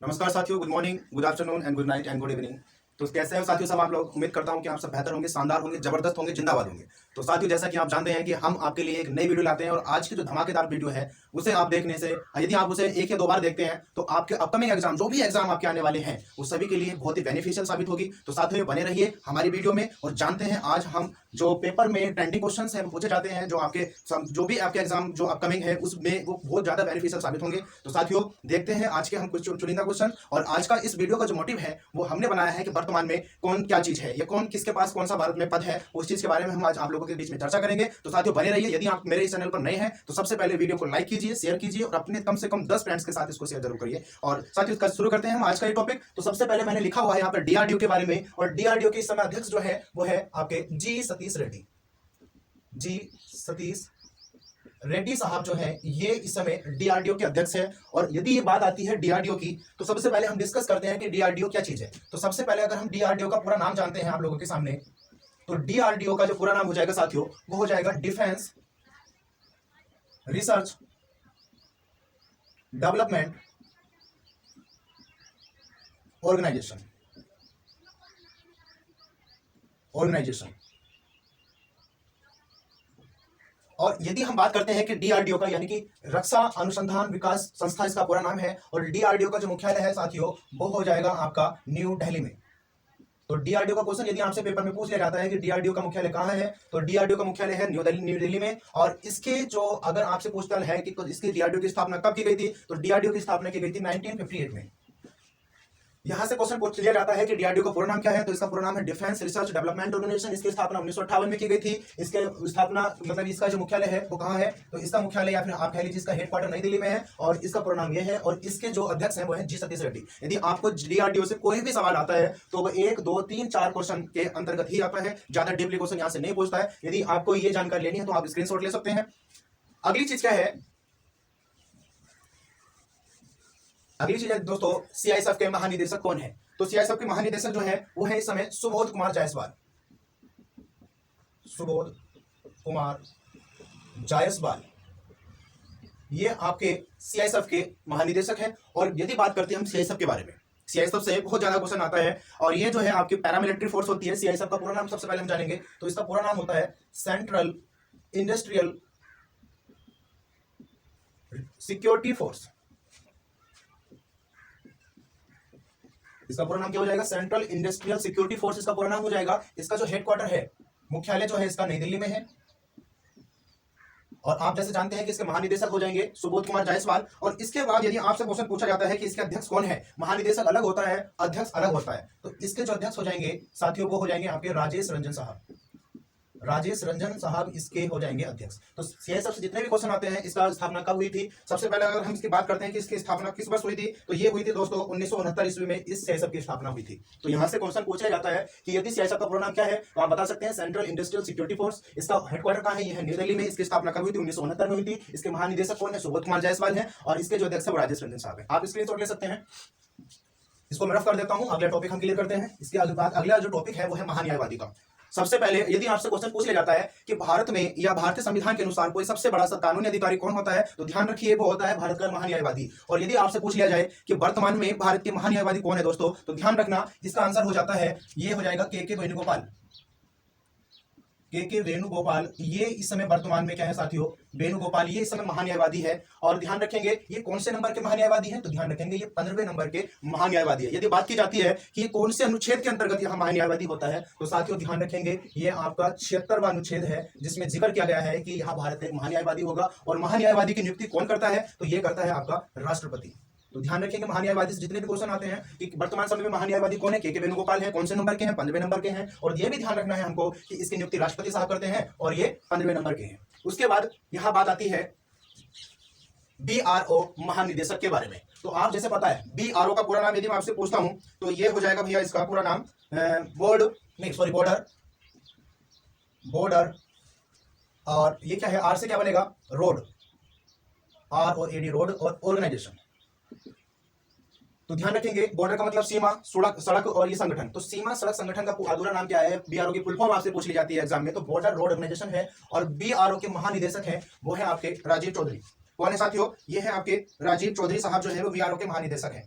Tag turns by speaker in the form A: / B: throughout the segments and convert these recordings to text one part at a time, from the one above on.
A: नमस्कार साथियों, good morning, good afternoon and good night and good evening. तो कैसे हैं साथियों सब आप लोग। उम्मीद करता हूं कि आप सब बेहतर होंगे, शानदार होंगे, जबरदस्त होंगे, जिंदाबाद होंगे। तो साथियों, जैसा कि आप जानते हैं कि हम आपके लिए एक नई वीडियो लाते हैं और आज की जो धमाकेदार वीडियो है उसे आप देखने से, यदि आप उसे एक या दो बार देखते हैं तो आपके अपकमिंग एग्जाम, जो भी एग्जाम आपके आने वाले हैं, उस सभी के लिए बहुत ही बेनिफिशियल साबित होगी। तो साथियों बने रहिए हमारी वीडियो में और जानते हैं आज हम जो पेपर में ट्रेंडिंग क्वेश्चन है पूछे जाते हैं, जो भी आपके एग्जाम जो अपकमिंग है उसमें वो बहुत ज्यादा बेनिफिशियल साबित होंगे। तो साथियों देखते हैं आज के हम कुछ चुनिंदा क्वेश्चन। और आज का इस वीडियो का जो मोटिव है वो हमने बनाया है कि वर्तमान में कौन क्या चीज है या कौन किसके पास कौन सा भारत में पद है, उस चीज के बारे में हम आज आप लोगों के बीच में चर्चा करेंगे। तो साथियों बने रहिए। यदि आप मेरे इस चैनल पर नए हैं तो सबसे पहले वीडियो को लाइक कीजिए, शेयर कीजिए और अपने कम से कम 10 फ्रेंड्स के साथ इसको शेयर जरूर करिए। और साथियों इसका शुरू करते हैं हम आज का ये टॉपिक। तो सबसे पहले मैंने लिखा हुआ है यहाँ पर डीआरडीओ के बारे में, और डीआरडीओ के इस समय अध्यक्ष जो है वो है आपके जी सतीश रेड्डी। जी सतीश रेड्डी साहब जो है ये इस समय डीआरडीओ के अध्यक्ष है। और यदि ये बात आती है डीआरडीओ की तो सबसे पहले हम डिस्कस करते हैं कि डीआरडीओ क्या चीज है। तो सबसे पहले अगर हम डीआरडीओ का पूरा नाम जानते हैं आप लोगों के सामने, तो डीआरडीओ का जो पूरा नाम हो जाएगा साथियों वो हो जाएगा डिफेंस रिसर्च डेवलपमेंट ऑर्गेनाइजेशन। और यदि हम बात करते हैं कि डीआरडीओ का यानी कि रक्षा अनुसंधान विकास संस्था इसका पूरा नाम है, और डीआरडीओ का जो मुख्यालय है साथियों वो हो जाएगा आपका न्यू दिल्ली में। तो डीआरडीओ का क्वेश्चन यदि आपसे पेपर में पूछ लिया जाता है कि डीआरडीओ का मुख्यालय कहाँ है, तो डीआरडीओ का मुख्यालय है न्यू दिल्ली में। और इसके जो अगर आपसे पूछता है कि इसकी डीआरडीओ की स्थापना कब की गई थी, तो डीआरडीओ की स्थापना की गई थी 1958 में। यहां से क्वेश्चन पूछ लिया जाता है कि डीआरडीओ का पूरा नाम क्या है, तो इसका पूरा नाम है डिफेंस रिसर्च डेवलपमेंट ऑर्गेनाइजेशन। इसकी स्थापना 1958 में की गई थी। इसके स्थापना मतलब इसका जो मुख्यालय है वो कहाँ है, तो इसका मुख्यालय या फिर आप कह लीजिए इसका हेडक्वार्टर नई दिल्ली में है। और इसका पूरा नाम ये है, और इसके जो अध्यक्ष हैं वो है जी सतीश रेड्डी। यदि आपको डीआरडीओ से कोई भी सवाल आता है तो वो 1 2 3 4 क्वेश्चन के अंतर्गत ही आता है, ज्यादा डीपली क्वेश्चन यहाँ से नहीं पूछता है। यदि आपको ये जानकारी लेनी है तो आप स्क्रीनशॉट ले सकते हैं। अगली चीज क्या है, अगली चीज है दोस्तों सीआईएसएफ के महानिदेशक कौन है। तो सीआईएसएफ के महानिदेशक जो है वो है इस समय सुबोध कुमार जायसवाल। सुबोध कुमार जायसवाल ये आपके सीआईएसएफ के महानिदेशक हैं। और यदि बात करते हैं हम सीआईएसएफ के बारे में, सीआईएसएफ से बहुत ज्यादा क्वेश्चन आता है। और ये जो है आपकी पैरामिलिट्री फोर्स होती है। सीआईएसएफ का पूरा नाम सबसे पहले हम जानेंगे, तो इसका पूरा नाम होता है सेंट्रल इंडस्ट्रियल सिक्योरिटी फोर्स। इसका पूरा नाम क्या हो जाएगा, सेंट्रल इंडस्ट्रियल सिक्योरिटी फोर्स इसका पूरा नाम हो जाएगा। इसका जो हेडक्वार्टर है, मुख्यालय जो है इसका नई दिल्ली में है। और आप जैसे जानते हैं कि इसके महानिदेशक हो जाएंगे सुबोध कुमार जायसवाल। और इसके बाद यदि आपसे क्वेश्चन पूछा जाता है कि इसके अध्यक्ष कौन है, महानिदेशक अलग होता है, अध्यक्ष अलग होता है, तो इसके जो अध्यक्ष हो जाएंगे साथियों वो हो जाएंगे आपके राजेश रंजन साहब। राजेश रंजन साहब इसके हो जाएंगे अध्यक्ष। तो सीआईएसएफ से जितने भी क्वेश्चन आते हैं इसका स्थापना कब हुई थी, सबसे पहले अगर हम इसकी बात करते हैं कि इसकी स्थापना किस वर्ष हुई थी, तो ये हुई थी दोस्तों 1969 ईस्वी में इस सीआईएसएफ की स्थापना हुई थी। तो यहाँ से क्वेश्चन पूछा जाता है कि यदि सीआईएसएफ का पूरा नाम क्या है, तो आप बता सकते हैं सेंट्रल इंडस्ट्रियल सिक्योरिटी फोर्स। इसका हेडक्वार्टर कहाँ है, ये है न्यू दिल्ली में। इसकी स्थापना कब हुई थी, 1969 में हुई थी। इसके महानिदेशक कौन है, सुबोध कुमार जायसवाल है। और इसके जो अध्यक्ष है वो राजेश रंजन साहब है। आप स्क्रीनशॉट ले सकते हैं। इसको मैं रफ कर देता हूं, अगला टॉपिक हम क्लियर करते हैं। इसके बाद अगला जो टॉपिक है वो है महान्यायवादी का। सबसे पहले यदि आपसे क्वेश्चन पूछ लिया जाता है कि भारत में या भारतीय संविधान के अनुसार कोई सबसे बड़ा कानूनी अधिकारी कौन होता है, तो ध्यान रखिए वो होता है भारत का महान्यायवादी। और यदि आपसे पूछ लिया जाए कि वर्तमान में भारत के महान्यायवादी कौन है दोस्तों, तो ध्यान रखना इसका आंसर हो जाता है, ये हो जाएगा के वेणुगोपाल। के वेणुगोपाल ये इस समय वर्तमान में क्या है साथियों, वेणुगोपाल ये इस समय महान्यायवादी है। और ध्यान रखेंगे ये कौन से नंबर के महान्यायवादी हैं, तो ध्यान रखेंगे ये 15वें नंबर के महान्यायवादी है। यदि बात की जाती है कि ये कौन से अनुच्छेद के अंतर्गत यहाँ महान्यायवादी होता है, तो साथियों ध्यान रखेंगे ये आपका 76वां अनुच्छेद है, जिसमें जिक्र किया गया है कि यहाँ भारत में महान्यायवादी होगा। और महान्यायवादी की नियुक्ति कौन करता है, तो ये करता है आपका राष्ट्रपति। तो ध्यान रखेंगे महान्यायवादी से जितने भी क्वेश्चन आते हैं कि वर्तमान समय में महान्यायवादी कौन है, के वेणुगोपाल है, कौन से नंबर के हैं, 15वें नंबर के हैं। और ये भी ध्यान रखना है हमको कि इसकी नियुक्ति राष्ट्रपति साहब करते हैं और ये 15वें नंबर के हैं। उसके बाद यहां बात आती है बीआरओ महानिदेशक के बारे में। तो आप जैसे पता है बीआरओ का पूरा नाम यदि मैं आपसे पूछता हूं तो ये हो जाएगा भैया इसका पूरा नाम बॉर्डर। और ये क्या है, आर से क्या बनेगा, रोड, आर और एडी रोड और ऑर्गेनाइजेशन। तो ध्यान रखेंगे बॉर्डर का मतलब सीमा, सड़क और ये संगठन। तो सीमा सड़क संगठन का अधूरा नाम क्या है, बीआरओ की फुल फॉर्म आपसे पूछ ली जाती है एग्जाम में, तो बॉर्डर रोड ऑर्गेनाइजेशन है। और बीआरओ के महानिदेशक हैं वो है आपके राजीव चौधरी। कौन है साथियों, ये है आपके राजीव चौधरी साहब जो है वो बीआरओ के महानिदेशक हैं।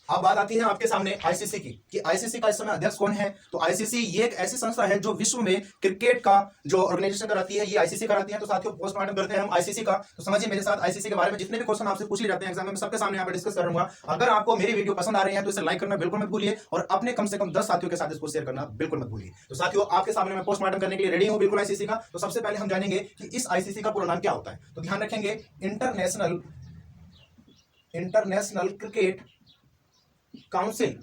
A: अब बात आती है आपके सामने आईसीसी की कि आईसीसी का इस समय अध्यक्ष कौन है। तो आईसीसी ये एक ऐसी संस्था है जो विश्व में क्रिकेट का जो ऑर्गेनाइजेशन कराती है, ये आईसीसी कराती है। तो साथियों पोस्टमार्टम करते हैं हम आईसीसी का। तो समझिए मेरे साथ आईसीसी के बारे में जितने भी क्वेश्चन आपसे पूछ लिए जाते हैं एग्जाम में, सबके सामने यहाँ पर डिस्कस करूंगा। अगर आपको मेरी वीडियो पसंद आ रही है तो इसे लाइक करना बिल्कुल मत भूलिए और अपने कम से कम 10 साथियों के साथ इसको शेयर करना बिल्कुल मत भूलिए। तो साथियों आपके सामने मैं पोस्टमार्टम करने के लिए रेडी हूं बिल्कुल आईसीसी का। तो सबसे पहले हम जानेंगे कि इस आईसीसी का पूरा नाम क्या होता है। तो ध्यान रखेंगे इंटरनेशनल क्रिकेट काउंसिल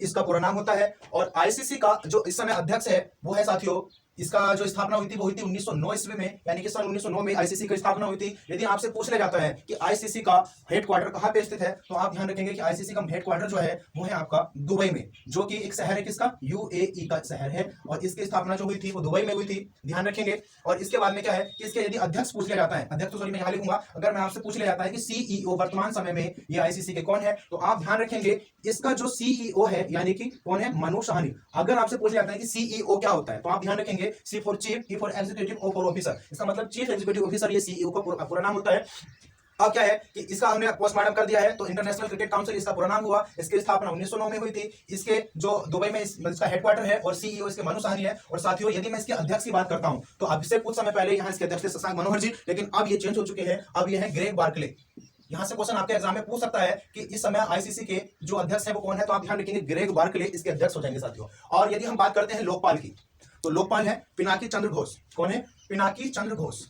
A: इसका पूरा नाम होता है। और आईसीसी का जो इस समय अध्यक्ष है वो है साथियों, इसका जो स्थापना हुई थी वो हुई थी 1909 ईस्वी में, यानी कि सन 1909 में आईसीसी की स्थापना हुई थी। यदि आपसे पूछ लिया जाता है कि आईसीसी का हेडक्वार्टर कहां पे स्थित है, तो आप ध्यान रखेंगे कि आईसीसी का हेडक्वार्टर जो है वो है आपका दुबई में, जो कि एक शहर है किसका, यूएई का शहर है। और इसकी स्थापना जो हुई थी वो दुबई में हुई थी, ध्यान रखेंगे। और इसके बाद में क्या है कि इसके यदि अध्यक्ष पूछ लिया जाता है, अध्यक्ष तो सॉरी मैं यहाँ लिखूंगा, अगर मैं आपसे पूछ लिया जाता है कि सीईओ वर्तमान समय में ये आईसीसी के कौन है, तो आप ध्यान रखेंगे इसका जो सीईओ है यानी कि कौन है, मनु साहनी। अगर आपसे पूछ लिया जाता है कि सीईओ क्या होता है, तो आप ध्यान रखेंगे C for chief, E for executive, O for officer. इसका मतलब चीफ एग्जीक्यूटिव ऑफिसर ये सीईओ का पूरा नाम होता है। अब क्या है कि इसका हमने पोस्टमार्टम कर दिया है। तो इंटरनेशनल क्रिकेट काउंसिल इसका पूरा नाम हुआ। इसकी स्थापना 1909 में हुई थी। इसके जो दुबई में इसका हेडक्वार्टर है और सीईओ इसके मनु साहनी है। और साथियों यदि मैं इसके अध्यक्ष की बात करता हूं तो अब से कुछ समय पहले यहाँ इसके अध्यक्ष थे शशांक मनोहर जी, लेकिन अब ये चेंज हो चुके हैं, अब ये है ग्रेग बार्कले। यहां से क्वेश्चन आपके एग्जाम में पूछ सकता है कि इस समय आईसीसी के जो अध्यक्ष है वो कौन है, तो आप ध्यान रखेंगे ग्रेग बार्कले इसके अध्यक्ष हो जाएंगे साथियों। और यदि हम बात करते हैं लोकपाल की, तो लोकपाल है पिनाकी चंद्र घोष। कौन है, पिनाकी चंद्र घोष।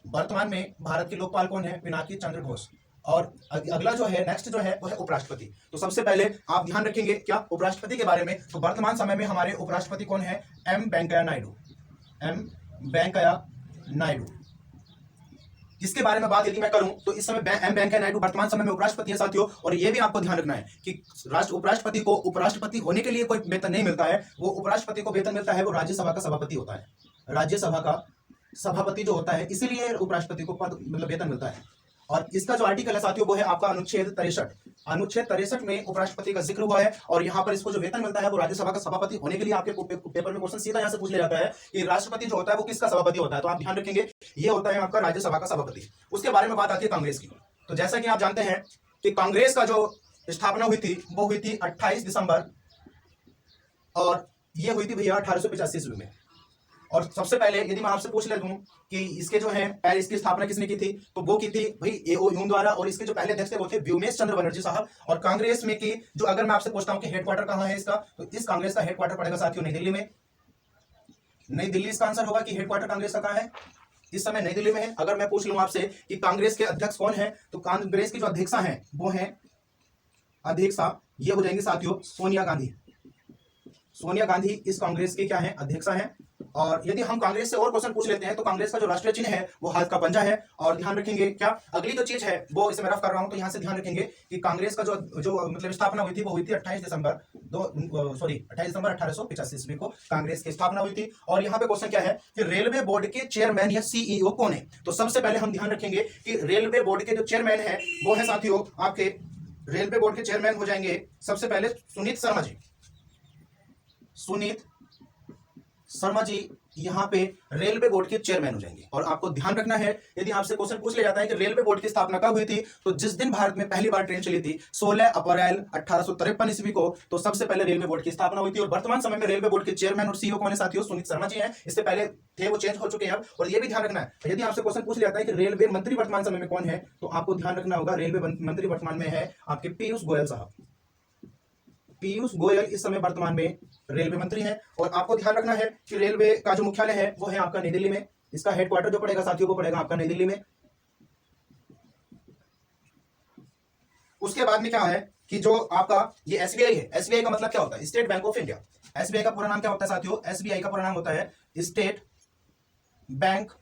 A: वर्तमान में भारत के लोकपाल कौन है, पिनाकी चंद्र घोष। और अगला जो है नेक्स्ट जो है वो है उपराष्ट्रपति। तो सबसे पहले आप ध्यान रखेंगे क्या उपराष्ट्रपति के बारे में, तो वर्तमान समय में हमारे उपराष्ट्रपति कौन है, एम वेंकैया नायडू। एम वेंकैया नायडू, इसके बारे में बात यदि मैं करूं तो इस समय एम वेंकैया नायडू वर्तमान समय में उपराष्ट्रपति है साथियों। और यह भी आपको ध्यान रखना है कि उपराष्ट्रपति को उपराष्ट्रपति होने के लिए कोई वेतन नहीं मिलता है। वो उपराष्ट्रपति को वेतन मिलता है, वो राज्यसभा का सभापति होता है, राज्यसभा का सभापति जो होता है, इसीलिए उपराष्ट्रपति को पद मतलब वेतन मिलता है। और इसका जो आर्टिकल है साथियों वो है आपका अनुच्छेद 63। अनुच्छेद 63 में उपराष्ट्रपति का जिक्र हुआ है। और यहाँ पर इसको जो वेतन मिलता है वो राज्यसभा का सभापति होने के लिए आपके पेपर में क्वेश्चन सीधा यहाँ से पूछ लिया जाता है कि राष्ट्रपति जो होता है वो किसका सभापति होता है, तो आप ध्यान रखेंगे ये होता है आपका राज्यसभा का सभापति। उसके बारे में बात आती है कांग्रेस की। तो जैसा कि आप जानते हैं कि कांग्रेस का जो स्थापना हुई थी वो हुई थी 28 दिसंबर, और ये हुई थी भैया 1885 ईस्वी में। और सबसे पहले यदि मैं आपसे पूछ ले दूं कि इसके जो है पहले इसकी स्थापना किसने की थी, तो वो की थी भाई एओ ह्यूम द्वारा। और इसके जो पहले अध्यक्ष थे वो थे व्योमेश चंद्र बनर्जी साहब। और कांग्रेस में की जो अगर मैं आपसे पूछता हूं कि हेडक्वार्टर कहां है इसका, तो इस कांग्रेस का हेडक्वार्टर पड़ेगा साथियों नई दिल्ली में। नई दिल्ली इसका आंसर होगा कि हेडक्वार्टर कांग्रेस का कहां है, इस समय नई दिल्ली में है। अगर मैं पूछ लूं आपसे कि कांग्रेस के अध्यक्ष कौन है, तो कांग्रेस की जो अध्यक्षा है वो है अध्यक्षा, ये हो जाएंगे साथियों सोनिया गांधी। सोनिया गांधी इस कांग्रेस की क्या है, अध्यक्षा है। और यदि हम कांग्रेस से और क्वेश्चन पूछ लेते हैं तो कांग्रेस का जो राष्ट्रीय चिन्ह है वो हाथ का पंजा है। और ध्यान रखेंगे क्या अगली जो चीज है वो इसे मैं रफ कर रहा हूं, तो यहां से ध्यान रखेंगे कि कांग्रेस का जो मतलब स्थापना हुई थी वो हुई थी 28 दिसंबर 1885 ईस्वी को कांग्रेस की स्थापना हुई थी। और यहाँ पे क्वेश्चन क्या है कि रेलवे बोर्ड के चेयरमैन या सीईओ कौन है, तो सबसे पहले हम ध्यान रखेंगे कि रेलवे बोर्ड के जो चेयरमैन है वो है साथियों आपके रेलवे बोर्ड के चेयरमैन हो जाएंगे सबसे पहले सुनीत शर्मा जी। सुनीत शर्मा जी यहाँ पे रेलवे बोर्ड के चेयरमैन हो जाएंगे। और आपको ध्यान रखना है यदि आपसे क्वेश्चन पूछ लिया जाता है कि रेलवे बोर्ड की स्थापना कब हुई थी, तो जिस दिन भारत में पहली बार ट्रेन चली थी 16 अप्रैल 1853 ईस्वी को, तो सबसे पहले रेलवे बोर्ड की स्थापना हुई थी। और वर्तमान समय में रेलवे बोर्ड के चेयरमैन और सीईओ कौन है साथियों, सुनीत शर्मा जी हैं। इससे पहले थे वो चेंज हो चुके हैं अब। और ये भी ध्यान रखना है यदि आपसे क्वेश्चन पूछ लिया जाता है कि रेलवे मंत्री वर्तमान समय में कौन है, तो आपको ध्यान रखना होगा रेलवे मंत्री वर्तमान में है आपके पीयूष गोयल साहब। पीयूष गोयल इस समय वर्तमान में रेलवे मंत्री हैं। और आपको ध्यान रखना है कि रेलवे का जो मुख्यालय है वो है आपका नई दिल्ली में। इसका हेडक्वार्टर जो पड़ेगा साथियों वो पड़ेगा आपका नई दिल्ली में। उसके बाद में क्या है कि जो आपका ये एसबीआई है, एसबीआई का मतलब क्या होता है, state bank of India. SBI का पूरा नाम क्या होता है साथियों, एसबीआई का पूरा नाम होता है स्टेट बैंक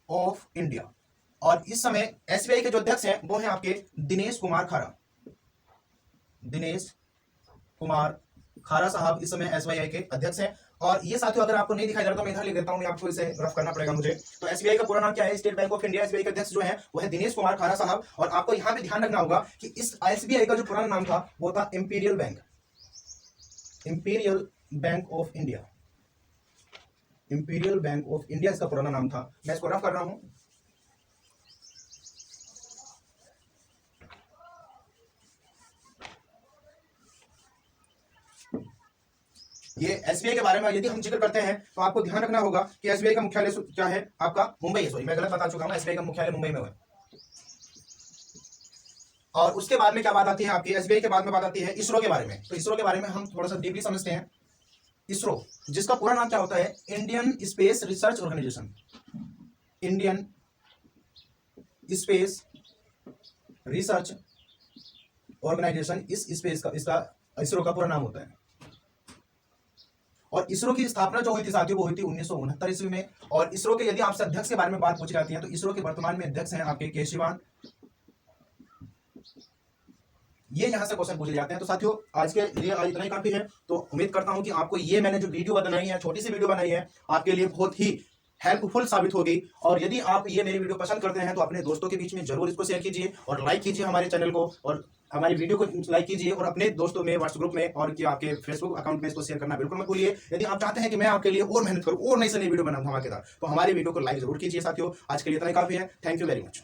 A: ऑफ इंडिया। और इस समय एसबीआई के जो अध्यक्ष हैं वो हैं आपके दिनेश कुमार खारा। दिनेश कुमार खारा साहब इस समय एसबीआई के अध्यक्ष हैं। और ये साथियों अगर आपको नहीं दिखाई दे रहा तो मैं इधर लिख देता हूं, आपको इसे रफ करना पड़ेगा मुझे। तो एसबीआई का पूरा नाम क्या है, state bank of India. SBI के अध्यक्ष जो है वो है दिनेश कुमार खारा साहब। और आपको यहां पे ध्यान रखना होगा कि इस एसबीआई का जो पुराना नाम था वो था imperial bank, imperial bank of India. Imperial bank of India इसका पुराना नाम था। मैं इसको रफ कर रहा हूं। ये एसबीआई के बारे में यदि हम जिक्र करते हैं तो आपको ध्यान रखना होगा कि एसबीआई का मुख्यालय क्या है, आपका मुंबई है। सॉरी, मैं गलत बता चुका हूं, एसबीआई का मुख्यालय मुंबई में है। और उसके बाद में क्या बात आती है आपकी, एसबीआई के बाद में बात आती है इसरो के बारे में। तो इसरो के बारे में हम थोड़ा सा डीपली समझते हैं। इसरो, जिसका पूरा नाम क्या होता है, Indian space research organisation. Indian space research organisation, इस स्पेस का, इसका इसरो का पूरा नाम होता है। और इसरो की स्थापना जो हुई थी साथियों, वो हुई थी 1969 ईस्वी में। और इसरो के यदि आपसे अध्यक्ष के बारे में बात पूछी जाती है तो इसरो के वर्तमान में अध्यक्ष हैं आपके के शिवान। ये यहां से क्वेश्चन पूछे जाते हैं। तो साथियों आज के लिए आज इतना ही काफी है। तो उम्मीद करता हूं कि आपको ये मैंने जो वीडियो बनाई है, छोटी सी वीडियो बनाई है, आपके लिए बहुत ही हेल्पफुल साबित होगी। और यदि आप ये मेरी वीडियो पसंद करते हैं तो अपने दोस्तों के बीच में जरूर इसको शेयर कीजिए और लाइक कीजिए हमारे चैनल को, और हमारी वीडियो को लाइक कीजिए और अपने दोस्तों में, व्हाट्सएप ग्रुप में और कि आपके फेसबुक अकाउंट में इसको शेयर करना बिल्कुल मत भूलिए। यदि आप चाहते हैं कि मैं आपके लिए और मेहनत करूं और नई से नई वीडियो बनाऊं धमाकेदार, तो हमारी वीडियो को लाइक जरूर कीजिए। साथियों आज के लिए इतना ही काफी है। Thank you very much.